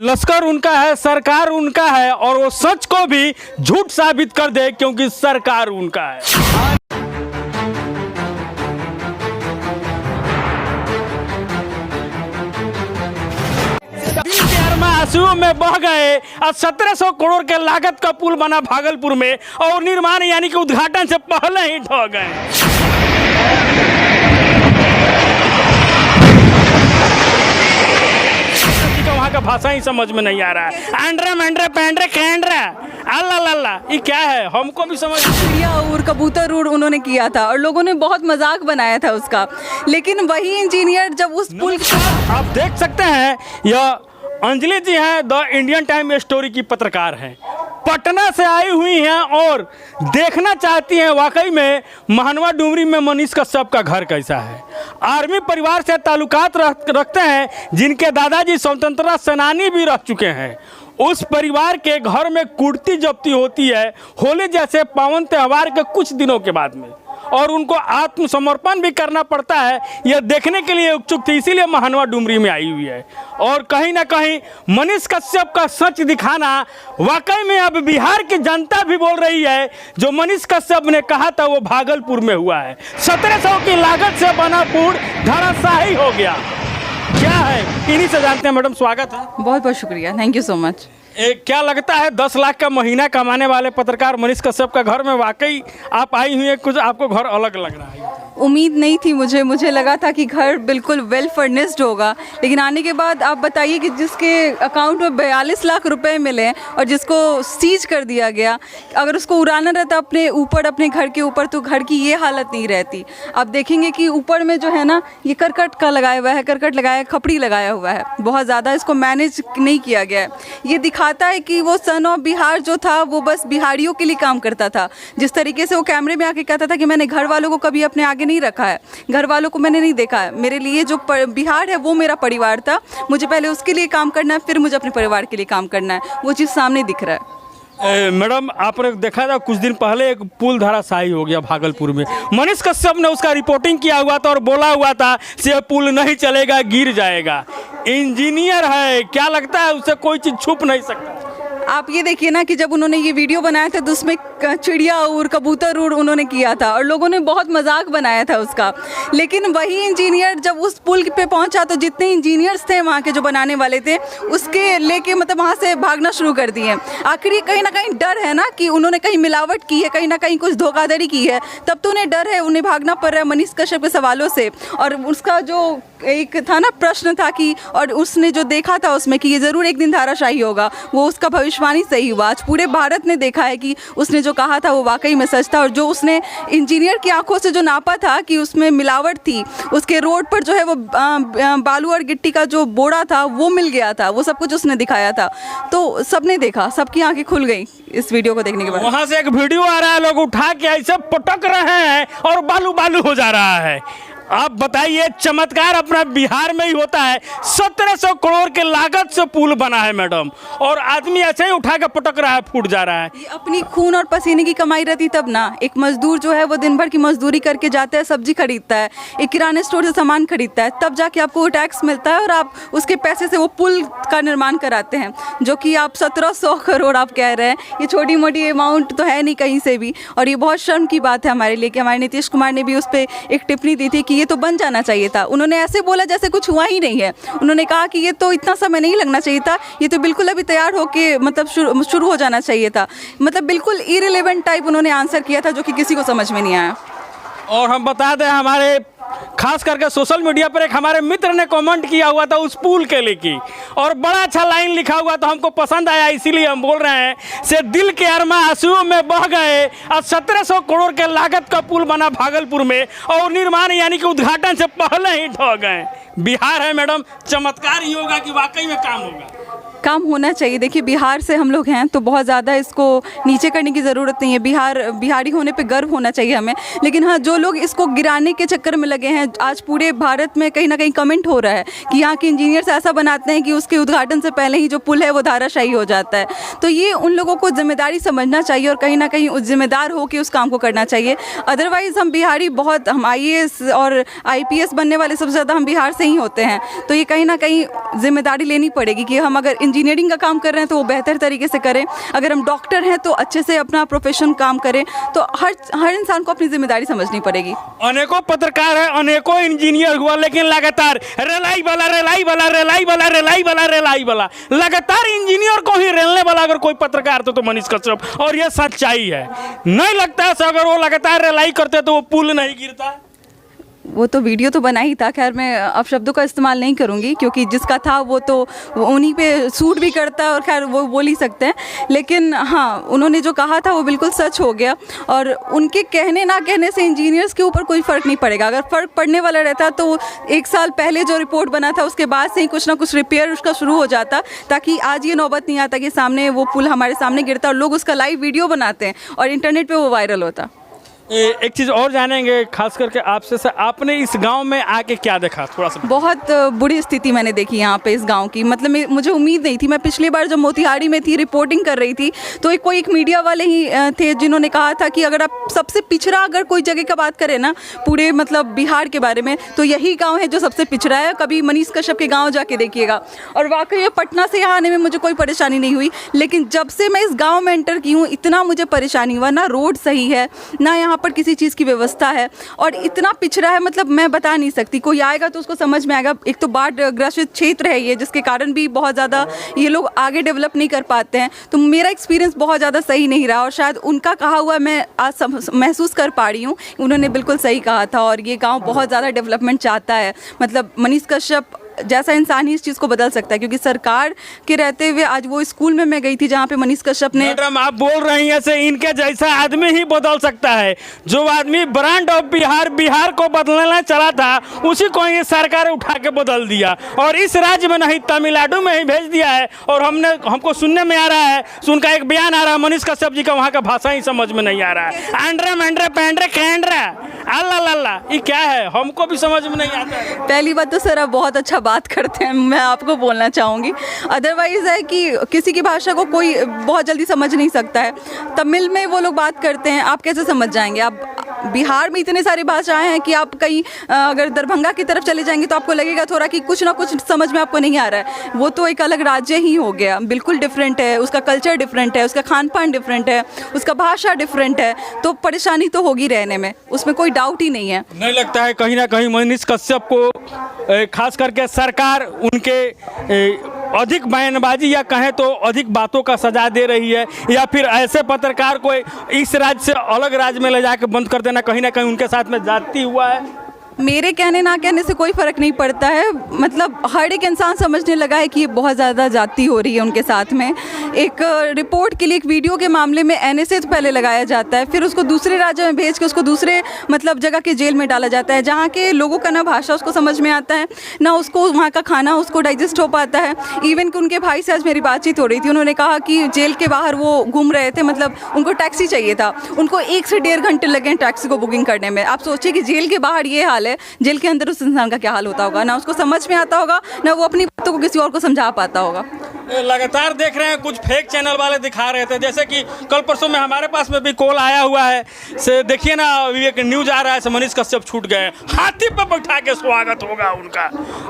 लश्कर उनका है, सरकार उनका है और वो सच को भी झूठ साबित कर दे क्योंकि सरकार उनका है। दिल के अरमा आंसुओं में बह गए। अब 1700 करोड़ के लागत का पुल बना भागलपुर में और निर्माण यानी कि उद्घाटन से पहले ही ढह गए। वहाँ का भाषा ही समझ में नहीं आ रहा है। एंड्रा मैंड्रा पैंड्रा कैंड्रा अल्लाह ये क्या है, हमको भी समझ। चिड़िया और कबूतर उड़ उन्होंने किया था और लोगों ने बहुत मजाक बनाया था उसका, लेकिन वही इंजीनियर जब उस पुल आप देख सकते हैं, यह अंजलि जी हैं, द इंडियन टाइम स्टोरी की पत्रकार हैं, पटना से आई हुई हैं और देखना चाहती हैं वाकई में महानवा डुमरी में मनीष कश्यप का घर कैसा है। आर्मी परिवार से ताल्लुकात रखते हैं, जिनके दादाजी स्वतंत्रता सेनानी भी रह चुके हैं। उस परिवार के घर में कुर्ती जब्ती होती है होली जैसे पावन त्यौहार के कुछ दिनों के बाद में, और उनको आत्मसमर्पण भी करना पड़ता है। यह देखने के लिए उत्सुक थी, इसीलिए महानवा डुमरी में आई हुई है। और कहीं ना कहीं मनीष कश्यप का सच दिखाना वाकई में अब बिहार की जनता भी बोल रही है। जो मनीष कश्यप ने कहा था वो भागलपुर में हुआ है। 1700 की लागत से बना पुल धराशायी हो गया। क्या है, इन्हीं से जानते हैं। मैडम स्वागत है। बहुत बहुत शुक्रिया, थैंक यू सो मच। क्या लगता है 10 लाख का महीना कमाने वाले पत्रकार मनीष कश्यप का घर में वाकई आप आई हुई है, कुछ आपको घर अलग लग रहा है? उम्मीद नहीं थी मुझे लगा था कि घर बिल्कुल वेल फर्निश्ड होगा, लेकिन आने के बाद आप बताइए कि जिसके अकाउंट में 42 लाख रुपए मिले और जिसको सीज कर दिया गया, अगर उसको उड़ाना रहता अपने ऊपर, अपने घर के ऊपर, तो घर की ये हालत नहीं रहती। आप देखेंगे कि ऊपर में जो है ना, ये करकट का लगाया हुआ है, करकट लगाया, खपड़ी लगाया हुआ है, बहुत ज़्यादा इसको मैनेज नहीं किया गया है। ये दिखाता है कि वो सन ऑफ बिहार जो था वो बस बिहारियों के लिए काम करता था। जिस तरीके से वो कैमरे में आके कहता था कि मैंने घर वालों को कभी अपने आगे नहीं रखा है, घर वालों को मैंने नहीं देखा है, मेरे लिए जो बिहार है वो मेरा परिवार था, मुझे पहले उसके लिए काम करना है, फिर मुझे अपने परिवार के लिए काम करना है। वो चीज़ सामने दिख रहा है। मैडम आपने देखा था कुछ दिन पहले एक पुल धराशायी हो गया भागलपुर में। मनीष कश्यप ने उसका रिपोर्टिंग किया हुआ था और बोला हुआ था कि यह पुल नहीं चलेगा, गिर जाएगा। इंजीनियर है, क्या लगता है उससे कोई चीज़ छुप नहीं सकता? आप ये देखिए ना कि जब उन्होंने ये वीडियो बनाया था तो उसमें चिड़िया और कबूतर उड़ उन्होंने किया था और लोगों ने बहुत मजाक बनाया था उसका, लेकिन वही इंजीनियर जब उस पुल पे पहुंचा तो जितने इंजीनियर्स थे वहाँ के जो बनाने वाले थे उसके लेके मतलब वहाँ से भागना शुरू कर दिए। आखिर ये कहीं ना कहीं डर है ना कि उन्होंने कहीं मिलावट की है, कहीं ना कहीं कुछ धोखाधड़ी की है, तब तो उन्हें डर है, उन्हें भागना पड़ रहा है मनीष कश्यप के सवालों से। और उसका जो एक था ना प्रश्न था कि, और उसने जो देखा था उसमें कि ये ज़रूर एक दिन धाराशायी होगा, वो उसका भविष्यवाणी सही हुआ। आज पूरे भारत ने देखा है कि उसने जो कहा था वो वाकई में सच था, और जो उसने इंजीनियर की आंखों से जो नापा था कि उसमें मिलावट थी, उसके रोड पर जो है वो बालू और गिट्टी का जो बोरा था वो मिल गया था, वो सब कुछ उसने दिखाया था। तो सबने देखा, सबकी आंखें खुल गई इस वीडियो को देखने के बाद। वहाँ से एक वीडियो आ रहा है, लोग उठा के ऐसे पटक रहे हैं और बालू बालू हो जा रहा है। आप बताइए, चमत्कार अपना बिहार में ही होता है। 1700 करोड़ के लागत से पुल बना है मैडम, और आदमी ऐसे ही उठा के पटक रहा है, फूट जा रहा है। ये अपनी खून और पसीने की कमाई रहती तब ना। एक मजदूर जो है वो दिन भर की मजदूरी करके जाता है, सब्जी खरीदता है, एक किराने स्टोर से सामान खरीदता है, तब जाके आपको टैक्स मिलता है और आप उसके पैसे से वो पुल का निर्माण कराते हैं, जो कि आप 1700 करोड़ आप कह रहे हैं। ये छोटी मोटी अमाउंट तो है नहीं कहीं से भी, और ये बहुत शर्म की बात है हमारे लिए कि हमारे नीतीश कुमार ने भी उस पर एक टिप्पणी दी थी कि ये तो बन जाना चाहिए था। उन्होंने ऐसे बोला जैसे कुछ हुआ ही नहीं है। उन्होंने कहा कि ये तो इतना समय नहीं लगना चाहिए था, ये तो बिल्कुल अभी तैयार होके मतलब शुरू हो जाना चाहिए था। मतलब बिल्कुल इररिलेवेंट टाइप उन्होंने आंसर किया था, जो कि किसी को समझ में नहीं आया। और हम बता दें, हमारे खास करके सोशल मीडिया पर एक हमारे मित्र ने कमेंट किया हुआ था उस पुल के लेके, और बड़ा अच्छा लाइन लिखा हुआ तो हमको पसंद आया, इसीलिए हम बोल रहे हैं। से दिल के अरमा आंसुओं में बह गए। अब 1700 करोड़ के लागत का पुल बना भागलपुर में और निर्माण यानी कि उद्घाटन से पहले ही ढह गए। बिहार है मैडम, चमत्कार ही होगा कि वाकई में काम होगा? काम होना चाहिए। देखिए, बिहार से हम लोग हैं तो बहुत ज़्यादा इसको नीचे करने की ज़रूरत नहीं है। बिहारी होने पे गर्व होना चाहिए हमें, लेकिन हाँ, जो लोग इसको गिराने के चक्कर में लगे हैं। आज पूरे भारत में कहीं ना कहीं कमेंट हो रहा है कि यहाँ के इंजीनियर्स ऐसा बनाते हैं कि उसके उद्घाटन से पहले ही जो पुल है वो धाराशायी हो जाता है। तो ये उन लोगों को जिम्मेदारी समझना चाहिए और कहीं ना कहीं उस जिम्मेदार हो के उस काम को करना चाहिए। अदरवाइज़ हम बिहारी बहुत, हम IAS और IPS बनने वाले सबसे ज़्यादा हम बिहार से ही होते हैं। तो ये कहीं ना कहीं जिम्मेदारी लेनी पड़ेगी कि हम अगर इंजीनियरिंग का काम कर रहे हैं तो वो बेहतर तरीके से करें, अगर हम डॉक्टर हैं तो अच्छे से अपना प्रोफेशन काम करें। तो हर इंसान को अपनी जिम्मेदारी समझनी पड़ेगी। अनेकों पत्रकार है, अनेकों इंजीनियर हुआ, लेकिन लगातार रेलाई वाला रेलाई वाला रेलाई वाला रेलाई वाला रेलाई वाला, लगातार इंजीनियर को ही रेलने वाला अगर कोई पत्रकार तो मनीष कश्यप। और ये सच्चाई है। नहीं लगता है अगर वो लगातार रेलाई करते तो वो पुल नहीं गिरता। वो तो वीडियो तो बना ही था। खैर मैं अब शब्दों का इस्तेमाल नहीं करूँगी क्योंकि जिसका था वो तो उन्हीं पे सूट भी करता है और खैर वो बोल ही सकते हैं। लेकिन हाँ, उन्होंने जो कहा था वो बिल्कुल सच हो गया और उनके कहने ना कहने से इंजीनियर्स के ऊपर कोई फ़र्क नहीं पड़ेगा। अगर फ़र्क पड़ने वाला रहता तो 1 साल पहले जो रिपोर्ट बना था उसके बाद से ही कुछ ना कुछ रिपेयर उसका शुरू हो जाता, ताकि आज ये नौबत नहीं आता कि सामने वो पुल हमारे सामने गिरता और लोग उसका लाइव वीडियो बनाते हैं और इंटरनेट पर वो वायरल होता। एक चीज़ और जानेंगे खास करके आपसे सर, आपने इस गांव में आके क्या देखा, थोड़ा सा? बहुत बुरी स्थिति मैंने देखी यहाँ पे इस गांव की। मतलब मुझे उम्मीद नहीं थी। मैं पिछली बार जब मोतिहारी में थी रिपोर्टिंग कर रही थी तो एक मीडिया वाले ही थे जिन्होंने कहा था कि अगर आप सबसे पिछड़ा अगर कोई जगह का बात करें ना पूरे मतलब बिहार के बारे में तो यही गाँव है जो सबसे पिछड़ा है। कभी मनीष कश्यप के गाँव जाके देखिएगा। और वाकई में पटना से यहाँ आने में मुझे कोई परेशानी नहीं हुई, लेकिन जब से मैं इस गाँव में एंटर की हूँ इतना मुझे परेशानी हुआ। ना रोड सही है, ना यहाँ पर किसी चीज़ की व्यवस्था है और इतना पिछड़ा है, मतलब मैं बता नहीं सकती। कोई आएगा तो उसको समझ में आएगा। एक तो बाढ़ ग्रसित क्षेत्र है ये, जिसके कारण भी बहुत ज़्यादा ये लोग आगे डेवलप नहीं कर पाते हैं। तो मेरा एक्सपीरियंस बहुत ज़्यादा सही नहीं रहा और शायद उनका कहा हुआ मैं आज महसूस कर पा रही हूँ। उन्होंने बिल्कुल सही कहा था और ये गाँव बहुत ज़्यादा डेवलपमेंट चाहता है। मतलब मनीष कश्यप जैसा इंसान ही इस चीज़ को बदल सकता है, क्योंकि सरकार के रहते हुए आज वो स्कूल में मैं गई थी जहाँ पे मनीष कश्यप ने। मैडम आप बोल रही हैं से इनके जैसा आदमी ही बदल सकता है। जो आदमी ब्रांड ऑफ बिहार को बदलना चला था उसी को ये सरकार उठा के बदल दिया और इस राज्य में नहीं तमिलनाडु में ही भेज दिया है। और हमको सुनने में आ रहा है, उनका एक बयान आ रहा है मनीष कश्यप जी का, वहाँ का भाषा ही समझ में नहीं आ रहा है। आंड्रा मैंड्रा पैंड्रा कैंड्रा अल्लाह ये क्या है, हमको भी समझ में नहीं आता है। पहली बात तो सर आप बहुत अच्छा बात करते हैं, मैं आपको बोलना चाहूँगी। अदरवाइज़ है कि किसी की भाषा को कोई बहुत जल्दी समझ नहीं सकता है। तमिल में वो लोग बात करते हैं, आप कैसे समझ जाएंगे? आप बिहार में इतने सारी भाषाएं हैं कि आप कहीं अगर दरभंगा की तरफ चले जाएंगे तो आपको लगेगा थोड़ा कि कुछ ना कुछ समझ में आपको नहीं आ रहा है। वो तो एक अलग राज्य ही हो गया, बिल्कुल डिफरेंट है, उसका कल्चर डिफरेंट है, उसका खान पान डिफरेंट है, उसका भाषा डिफरेंट है। तो परेशानी तो होगी रहने में, उसमें कोई डाउट ही नहीं है। नहीं लगता है कहीं ना कहीं मनीष कश्यप को खास करके सरकार उनके अधिक बयानबाजी या कहें तो अधिक बातों का सजा दे रही है, या फिर ऐसे पत्रकार को इस राज्य से अलग राज्य में ले जाकर बंद कर देना कहीं ना कहीं उनके साथ में जाती हुआ है? मेरे कहने ना कहने से कोई फ़र्क नहीं पड़ता है। मतलब हर एक इंसान समझने लगा है कि ये बहुत ज़्यादा जाती हो रही है उनके साथ में। एक रिपोर्ट के लिए एक वीडियो के मामले में NSA तो पहले लगाया जाता है, फिर उसको दूसरे राज्य में भेज के उसको दूसरे मतलब जगह के जेल में डाला जाता है, जहाँ के लोगों का ना भाषा उसको समझ में आता है, ना उसको वहाँ का खाना उसको डाइजेस्ट हो पाता है। इवन कि उनके भाई से आज मेरी बातचीत हो रही थी, उन्होंने कहा कि जेल के बाहर वो घूम रहे थे, मतलब उनको टैक्सी चाहिए था, उनको 1 से 1.5 घंटे लगे टैक्सी को बुकिंग करने में। आप सोचिए कि जेल के बाहर ये हाल है, जेल के अंदर उस इंसान का क्या हाल होता होगा। ना उसको समझ में आता होगा, ना वो अपनी बातों को किसी और को समझा पाता होगा। लगातार देख रहे हैं कुछ फेक चैनल वाले दिखा रहे थे, जैसे कि कल परसों में हमारे पास में भी कॉल आया हुआ है से देखिए ना, अभी एक न्यूज आ रहा है मनीष कश्यप छूट गए, हाथी पे बैठा के स्वागत होगा उनका,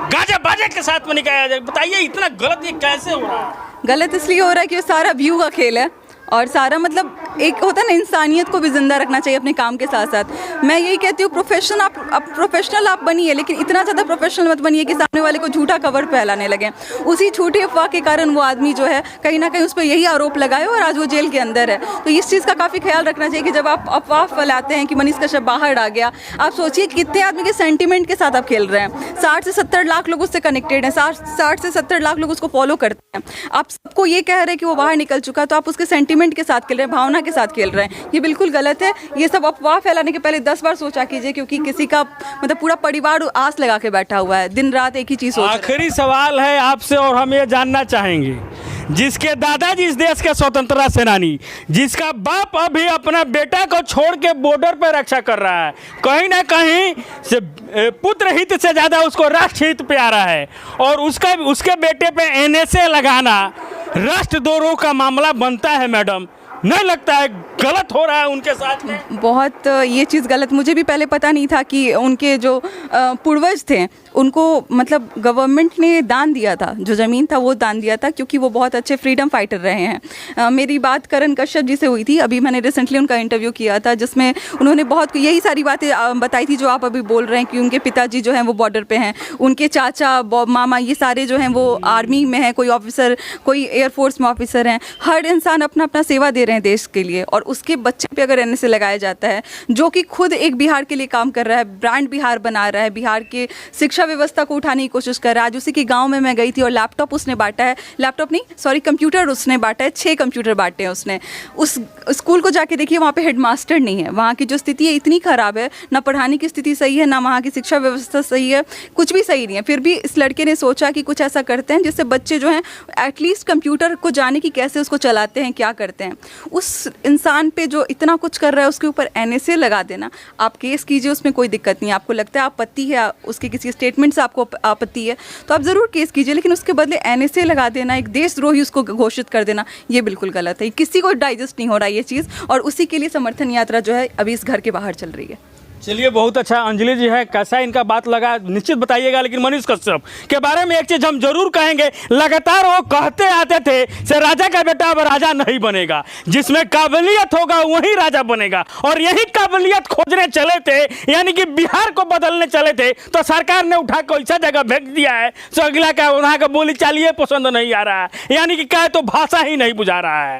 गाजा बाजे के साथ में निकाला जाए। बताइए इतना गलत ये कैसे हो रहा है? गलत इसलिए हो रहा है कि सारा व्यू का खेल है और सारा मतलब एक होता है ना, इंसानियत को भी ज़िंदा रखना चाहिए अपने काम के साथ साथ। मैं यही कहती हूँ प्रोफेशनल आप बनिए, लेकिन इतना ज़्यादा प्रोफेशनल मत बनिए कि सामने वाले को झूठा खबर फैलाने लगे। उसी झूठी अफवाह के कारण वो आदमी जो है कहीं ना कहीं उस पर यही आरोप लगाए और आज वो जेल के अंदर है। तो इस चीज़ का काफ़ी ख्याल रखना चाहिए कि जब आप अफवाह फैलाते हैं कि मनीष कश्यप बाहर आ गया, आप सोचिए कितने आदमी के सेंटिमेंट के साथ आप खेल रहे हैं। 60 से 70 लाख लोग उससे कनेक्टेड हैं, 60 से 70 लाख लोग उसको फॉलो करते हैं। आप सबको ये कह रहे हैं कि वो बाहर निकल चुका, तो आप उसके सेंटिमेंट के साथ खेल रहे हैं, भावना के साथ खेल रहे हैं। ये बिल्कुल गलत है। ये सब अफवाह फैलाने के पहले 10 बार सोचा कीजिए, क्योंकि किसी का मतलब पूरा परिवार आस लगा के बैठा हुआ है, दिन रात एक ही चीज़ सोच रहा है। आखिरी सवाल है आपसे और हम ये जानना चाहेंगे, जिसके दादाजी इस देश के स्वतंत्रता सेनानी, जिसका बाप अभी अपना बेटा को छोड़ के बॉर्डर पर रक्षा कर रहा है, कहीं ना कहीं से पुत्र हित से ज़्यादा उसको राष्ट्र हित प्यारा है, और उसके बेटे पे एनएसए लगाना राष्ट्रद्रोह का मामला बनता है। मैडम, नहीं लगता है गलत हो रहा है उनके साथ में? बहुत ये चीज़ गलत, मुझे भी पहले पता नहीं था कि उनके जो पूर्वज थे उनको मतलब गवर्नमेंट ने दान दिया था, जो ज़मीन था वो दान दिया था, क्योंकि वो बहुत अच्छे फ्रीडम फाइटर रहे हैं। मेरी बात करण कश्यप जी से हुई थी, अभी मैंने रिसेंटली उनका इंटरव्यू किया था, जिसमें उन्होंने बहुत यही सारी बातें बताई थी जो आप अभी बोल रहे हैं कि उनके पिताजी जो हैं वो बॉर्डर पे हैं, उनके चाचा मामा ये सारे जो हैं वो आर्मी में हैं, कोई ऑफिसर, कोई एयरफोर्स में ऑफिसर हैं। हर इंसान अपना अपना सेवा दे रहे हैं देश के लिए, और उसके बच्चे पे अगर एनएसए लगाया जाता है, जो कि खुद एक बिहार के लिए काम कर रहा है, ब्रांड बिहार बना रहा है, बिहार के शिक्षा व्यवस्था को उठाने की कोशिश कर रहा है। आज उसी के गांव में मैं गई थी और लैपटॉप उसने बांटा है, लैपटॉप नहीं सॉरी कंप्यूटर उसने बांटा है, 6 कंप्यूटर बांटे हैं उसने। उस स्कूल को जाके देखिए, वहाँ पे हेडमास्टर नहीं है, वहाँ की जो स्थिति है इतनी ख़राब है, ना पढ़ाने की स्थिति सही है, ना वहाँ की शिक्षा व्यवस्था सही है, कुछ भी सही नहीं है। फिर भी इस लड़के ने सोचा कि कुछ ऐसा करते हैं जिससे बच्चे जो हैं एटलीस्ट कंप्यूटर को जाने की कैसे उसको चलाते हैं, क्या करते हैं। उस इंसान पे जो इतना कुछ कर रहा है उसके ऊपर एनएसए लगा देना, आप केस कीजिए, उसमें कोई दिक्कत नहीं है। आपको लगता है आपत्ति है, उसके किसी स्टेटमेंट से आपको आपत्ति है तो आप ज़रूर केस कीजिए, लेकिन उसके बदले एनएसए लगा देना, एक देशद्रोही उसको घोषित कर देना, ये बिल्कुल गलत है। किसी को डाइजेस्ट नहीं हो रहा ये चीज़, और उसी के लिए समर्थन यात्रा जो है अभी इस घर के बाहर चल रही है। चलिए, बहुत अच्छा। अंजलि जी है, कैसा इनका बात लगा निश्चित बताइएगा। लेकिन मनीष कश्यप के बारे में एक चीज हम जरूर कहेंगे, लगातार वो कहते आते थे से राजा का बेटा अब राजा नहीं बनेगा, जिसमें काबिलियत होगा वही राजा बनेगा, और यही काबिलियत खोजने चले थे, यानी कि बिहार को बदलने चले थे, तो सरकार ने उठा कर ऐसा जगह भेज दिया है तो अगला का वहाँ का बोली चालिए पसंद नहीं आ रहा है, यानी कि कहे तो भाषा ही नहीं बुझा रहा है।